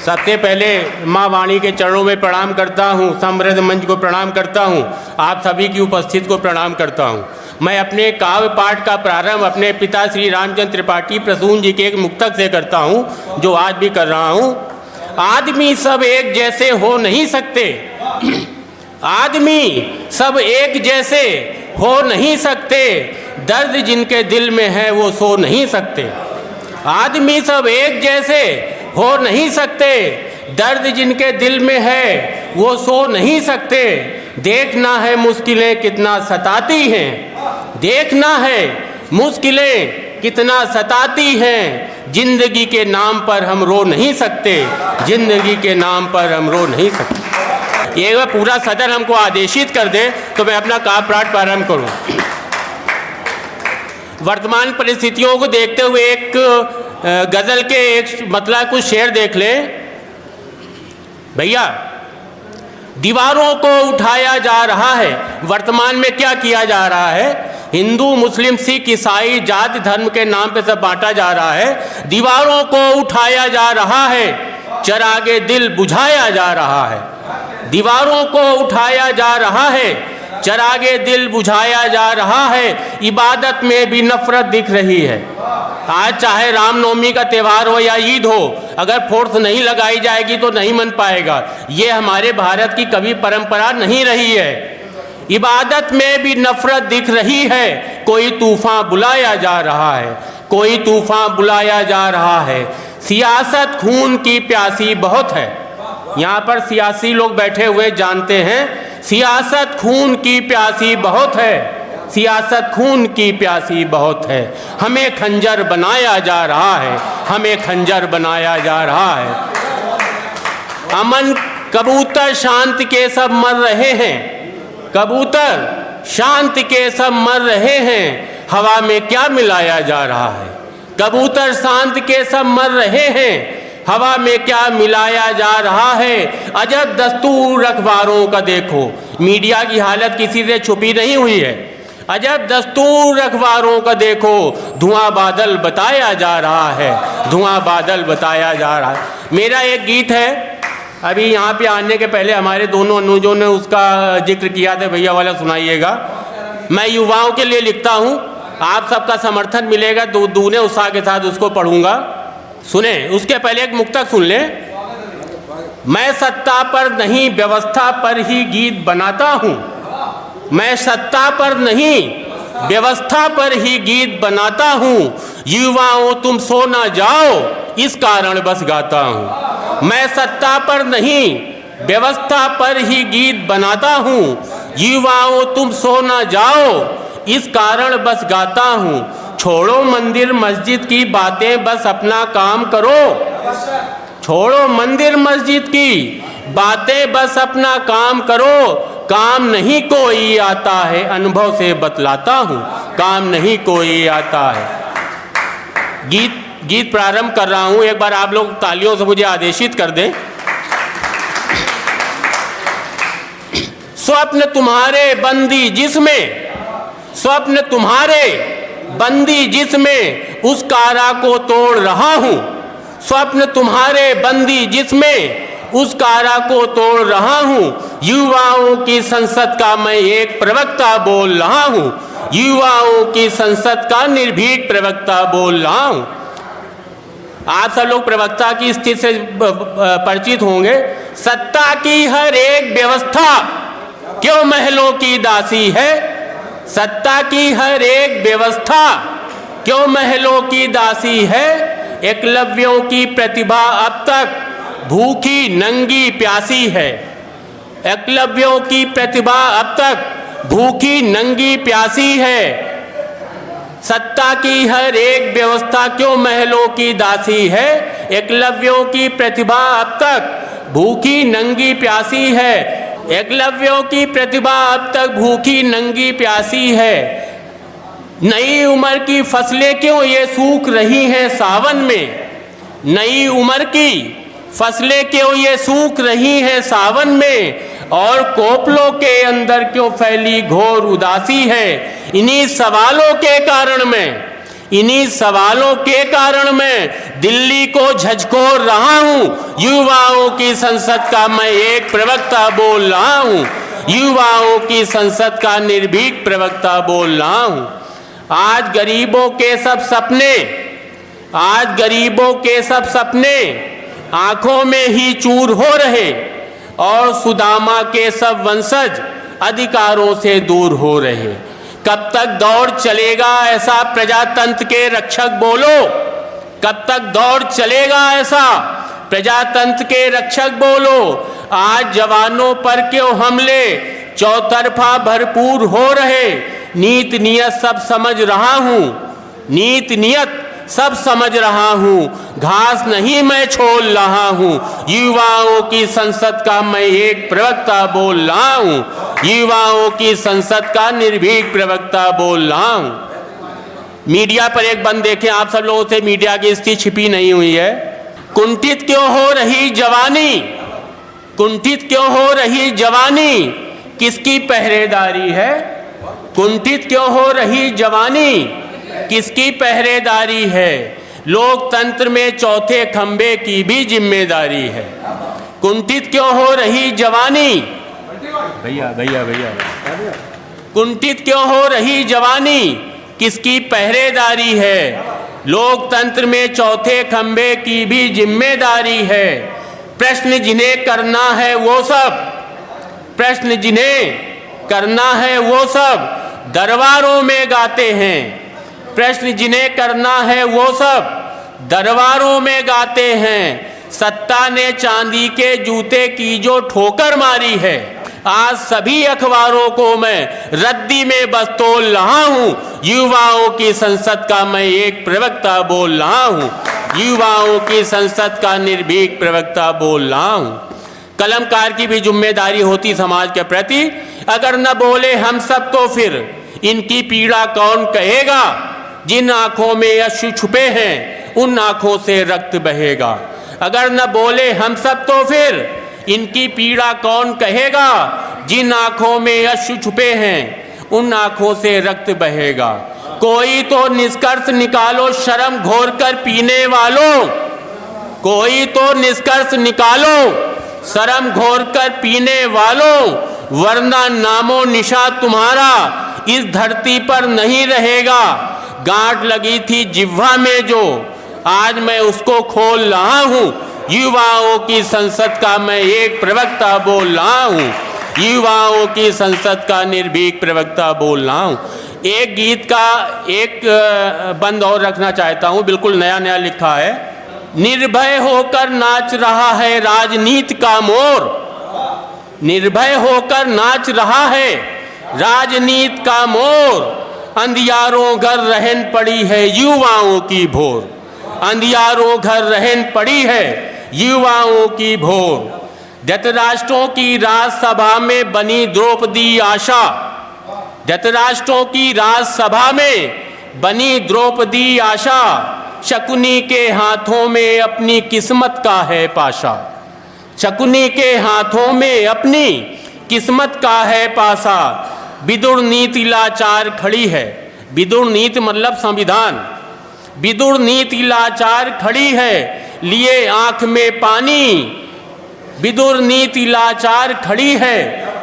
सबसे पहले माँ वाणी के चरणों में प्रणाम करता हूँ, समृद्ध मंच को प्रणाम करता हूँ, आप सभी की उपस्थिति को प्रणाम करता हूँ। मैं अपने काव्य पाठ का प्रारंभ अपने पिता श्री रामचंद्र त्रिपाठी प्रसून जी के एक मुक्तक से करता हूँ, जो आज भी कर रहा हूँ। आदमी सब एक जैसे हो नहीं सकते, आदमी सब एक जैसे हो नहीं सकते, दर्द जिनके दिल में है वो सो नहीं सकते। आदमी सब एक जैसे हो नहीं सकते, दर्द जिनके दिल में है वो सो नहीं सकते। देखना है मुश्किलें कितना सताती हैं, देखना है मुश्किलें कितना सताती हैं, जिंदगी के नाम पर हम रो नहीं सकते, जिंदगी के नाम पर हम रो नहीं सकते। ये पूरा सदन हमको आदेशित कर दे तो मैं अपना काव्य पाठ प्रारंभ करूं। वर्तमान परिस्थितियों को देखते हुए एक गज़ल के एक मतलब कुछ शेर देख लें भैया। दीवारों को उठाया जा रहा है, वर्तमान में क्या किया जा रहा है, हिंदू मुस्लिम सिख ईसाई जाति धर्म के नाम पे सब बांटा जा रहा है। दीवारों को उठाया जा रहा है, चिरागे दिल बुझाया जा रहा है। दीवारों को उठाया जा रहा है, चिरागे दिल बुझाया जा रहा है। इबादत में भी नफरत दिख रही है। आज चाहे रामनवमी का त्यौहार हो या ईद हो, अगर फोर्स नहीं लगाई जाएगी तो नहीं मन पाएगा। ये हमारे भारत की कभी परंपरा नहीं रही है। इबादत में भी नफरत दिख रही है, कोई तूफान बुलाया जा रहा है, कोई तूफान बुलाया जा रहा है। सियासत खून की प्यासी बहुत है, यहाँ पर सियासी लोग बैठे हुए जानते हैं, सियासत खून की प्यासी बहुत है, सियासत खून की प्यासी बहुत है। हमें खंजर बनाया जा रहा है, हमें खंजर बनाया जा रहा है। अमन कबूतर शांत के सब मर रहे हैं, कबूतर शांत के सब मर रहे हैं, हवा में क्या मिलाया जा रहा है। कबूतर शांत के सब मर रहे हैं, हवा में क्या मिलाया जा रहा है। अजब दस्तूर अखबारों का देखो, मीडिया की हालत किसी से छुपी नहीं हुई है। अजब दस्तूर अखबारों का देखो, धुआं बादल बताया जा रहा है, धुआं बादल बताया जा रहा है। मेरा एक गीत है, अभी यहाँ पे आने के पहले हमारे दोनों अनुजों ने उसका जिक्र किया था, भैया वाला सुनाइएगा। मैं युवाओं के लिए लिखता हूँ, आप सबका समर्थन मिलेगा तो दूने उत्साह के साथ उसको पढ़ूंगा। सुने, उसके पहले एक मुक्तक सुन ले। मैं सत्ता पर नहीं व्यवस्था पर ही गीत बनाता हूँ, मैं सत्ता पर नहीं व्यवस्था पर ही गीत बनाता हूँ। युवाओं तुम सो ना जाओ इस कारण बस गाता हूँ। मैं सत्ता पर नहीं व्यवस्था पर ही गीत बनाता हूँ, युवाओं तुम सो ना जाओ इस कारण बस गाता हूँ। छोड़ो मंदिर मस्जिद की बातें, बस अपना काम करो। छोड़ो मंदिर मस्जिद की बातें, बस अपना काम करो। काम नहीं कोई आता है, अनुभव से बतलाता हूँ, काम नहीं कोई आता है। गीत प्रारंभ कर रहा हूँ, एक बार आप लोग तालियों से मुझे आदेशित कर दें। स्वप्न तुम्हारे बंदी जिसमें, स्वप्न तुम्हारे बंदी जिसमें उस कारा को तोड़ रहा हूँ। स्वप्न तुम्हारे बंदी जिसमें उस कारा को तोड़ रहा हूँ। युवाओं की संसद का मैं एक प्रवक्ता बोल रहा हूँ, युवाओं की संसद का निर्भीक प्रवक्ता बोल रहा हूँ। आप सब लोग प्रवक्ता की स्थिति से परिचित होंगे। सत्ता की हर एक व्यवस्था क्यों महलों की दासी है, सत्ता की हर एक व्यवस्था क्यों महलों की दासी है। एकलव्यों की प्रतिभा अब तक भूखी नंगी प्यासी है, एकलव्यों की प्रतिभा अब तक भूखी नंगी प्यासी है। सत्ता की हर एक व्यवस्था क्यों महलों की दासी है, एकलव्यों की प्रतिभा अब तक भूखी नंगी प्यासी है। एकलव्यों की प्रतिभा अब तक भूखी नंगी प्यासी है। नई उम्र की फसलें क्यों ये सूख रही हैं सावन में, नई उम्र की फसलें क्यों ये सूख रही हैं सावन में। और कोपलों के अंदर क्यों फैली घोर उदासी है। इन्हीं सवालों के कारण में, इन्हीं सवालों के कारण मैं दिल्ली को झकझोर रहा हूँ। युवाओं की संसद का मैं एक प्रवक्ता बोल रहा हूँ। युवाओं की संसद का निर्भीक प्रवक्ता बोल रहा हूँ। आज गरीबों के सपने आंखों में ही चूर हो रहे और सुदामा के सब वंशज अधिकारों से दूर हो रहे। कब तक दौर चलेगा ऐसा प्रजातंत्र के रक्षक बोलो? कब तक दौर चलेगा ऐसा प्रजातंत्र के रक्षक बोलो? आज जवानों पर क्यों हमले चौतरफा भरपूर हो रहे? नीत नियत सब समझ रहा हूँ, नीत नियत सब समझ रहा हूँ, घास नहीं मैं छोल रहा हूँ। युवाओं की संसद का मैं एक प्रवक्ता बोल रहा हूँ। युवाओं की संसद का निर्भीक प्रवक्ता बोल रहा हूँ। मीडिया पर एक बंद देखें आप सब लोगों से, मीडिया की स्थिति छिपी नहीं हुई है। कुंठित क्यों हो रही जवानी? कुंठित क्यों हो रही जवानी? किसकी पहरेदारी है? कुंठित क्यों हो रही जवानी? किसकी पहरेदारी है? लोकतंत्र में चौथे खंबे की भी जिम्मेदारी है। कुंठित क्यों हो रही जवानी? भैया कुंठित क्यों हो रही जवानी? किसकी पहरेदारी है? लोकतंत्र में चौथे खंबे की भी जिम्मेदारी है। प्रश्न जिन्हें करना है वो सब, प्रश्न जिन्हें करना है वो सब दरबारों में गाते हैं। प्रश्न जिन्हें करना है वो सब दरबारों में गाते हैं। सत्ता ने चांदी के जूते की जो ठोकर मारी है, आज सभी अखबारों को मैं रद्दी में बस तोल रहा हूँ। युवाओं की संसद का मैं एक प्रवक्ता बोल रहा हूँ। युवाओं की संसद का निर्भीक प्रवक्ता बोल रहा हूँ। कलमकार की भी जिम्मेदारी होती समाज के प्रति। अगर न बोले हम सब तो फिर इनकी पीड़ा कौन कहेगा? जिन आंखों में अश्रु छुपे हैं उन आंखों से रक्त बहेगा। अगर न बोले हम सब तो फिर इनकी पीड़ा कौन कहेगा? जिन आंखों में अश्रु छुपे हैं उन आंखों से रक्त बहेगा। कोई तो निष्कर्ष निकालो शर्म घोर कर पीने वालों, कोई तो निष्कर्ष निकालो शर्म घोर कर पीने वालों, वरना नामो निशा तुम्हारा इस धरती पर नहीं रहेगा। गांठ लगी थी जिह्वा में जो, आज मैं उसको खोल रहा हूँ। युवाओं की संसद का मैं एक प्रवक्ता बोल रहा हूँ। युवाओं की संसद का निर्भीक प्रवक्ता बोल रहा हूँ। एक गीत का एक बंद और रखना चाहता हूँ, बिल्कुल नया नया लिखा है। निर्भय होकर नाच रहा है राजनीति का मोर, निर्भय होकर नाच रहा है राजनीति का मोर। अंधियारों घर रहन पड़ी है युवाओं की भोर, अंधियारों घर रहन पड़ी है युवाओं की भोर। धृतराष्ट्रों की राजसभा में बनी द्रौपदी आशा, धृतराष्ट्रों की राजसभा में बनी द्रौपदी आशा। शकुनी के हाथों में अपनी किस्मत का है पाशा, शकुनी के हाथों में अपनी किस्मत का है पासा। विदुर नीति लाचार खड़ी है, विदुर नीति मतलब संविधान, विदुर नीति लाचार खड़ी है लिए आंख में पानी। विदुर नीति लाचार खड़ी है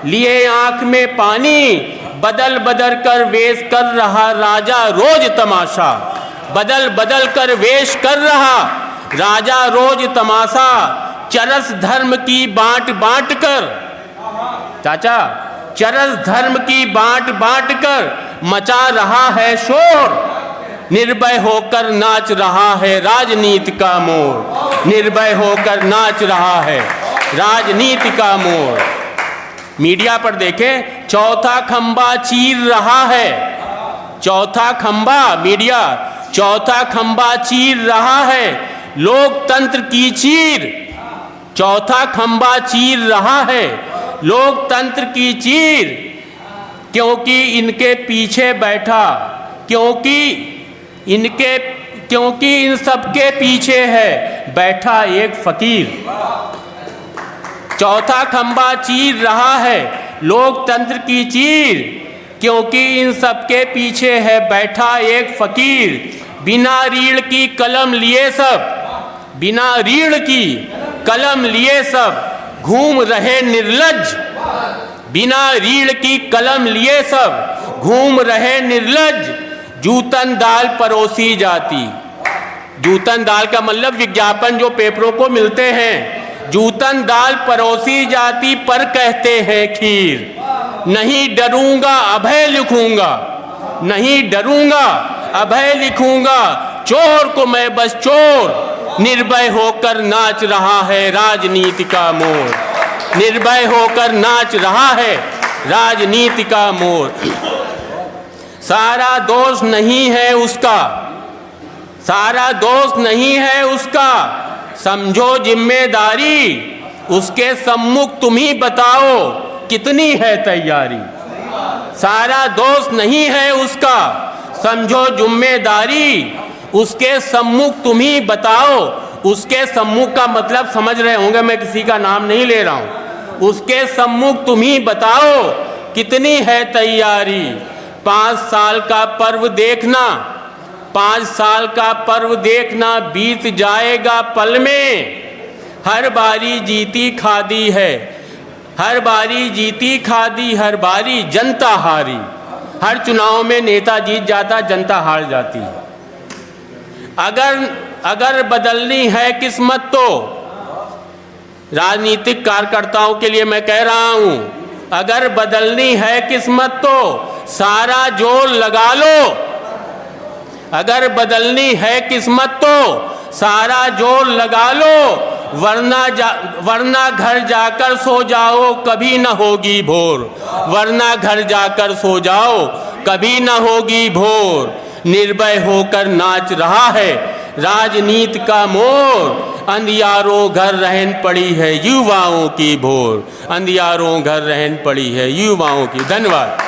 लिए आंख में पानी। बदल बदल कर वेश कर रहा राजा रोज तमाशा, बदल बदल कर वेश कर रहा राजा रोज तमाशा। चरस धर्म की बांट बांट कर, चाचा चरस धर्म की बांट बांट कर मचा रहा है शोर। निर्भय होकर नाच रहा है राजनीति का मोर, निर्भय होकर नाच रहा है राजनीति का मोर। मीडिया पर देखें, चौथा खंबा चीर रहा है, चौथा खंबा, मीडिया चौथा खंबा चीर रहा है लोकतंत्र की चीर। चौथा खंबा चीर रहा है लोकतंत्र की चीर। क्योंकि इनके पीछे बैठा, क्योंकि इन सबके पीछे है बैठा एक फकीर। चौथा खंबा चीर रहा है लोकतंत्र की चीर, क्योंकि इन सबके पीछे है बैठा एक फकीर। बिना रीढ़ की कलम लिए सब, बिना रीढ़ की कलम लिए सब घूम रहे निर्लज्ज, बिना रीढ़ की कलम लिए सब घूम रहे निर्लज्ज, जूतन दाल परोसी जाती। जूतन दाल का मतलब विज्ञापन जो पेपरों को मिलते हैं। जूतन दाल परोसी जाती पर कहते हैं खीर। नहीं डरूंगा अभय लिखूंगा, नहीं डरूंगा अभय लिखूंगा, चोर को मैं बस चोर, निर्भय होकर नाच रहा है राजनीति का मोर, निर्भय होकर नाच रहा है राजनीति का मोर। सारा दोष नहीं है उसका, सारा दोष नहीं है उसका, समझो जिम्मेदारी, उसके सम्मुख तुम ही बताओ कितनी है तैयारी। सारा दोष नहीं है उसका, समझो जिम्मेदारी, उसके सम्मुख तुम ही बताओ। उसके सम्मुख का मतलब समझ रहे होंगे, मैं किसी का नाम नहीं ले रहा हूं। उसके सम्मुख तुम ही बताओ कितनी है तैयारी। 5 साल का पर्व देखना, 5 साल का पर्व देखना, बीत जाएगा पल में। हर बारी जीती खादी है, हर बारी जीती खादी, हर बारी जनता हारी। हर चुनाव में नेता जीत जाता, जनता हार जाती। अगर बदलनी है किस्मत तो, राजनीतिक कार्यकर्ताओं के लिए मैं कह रहा हूं, अगर बदलनी है किस्मत तो सारा जोर लगा लो। अगर बदलनी है किस्मत तो सारा जोर लगा लो, वरना घर जाकर सो जाओ कभी न होगी भोर, वरना घर जाकर सो जाओ कभी न होगी भोर। निर्भय होकर नाच रहा है राजनीति का मोर, अंधियारों घर रहन पड़ी है युवाओं की भोर, अंधियारों घर रहन पड़ी है युवाओं की। धन्यवाद।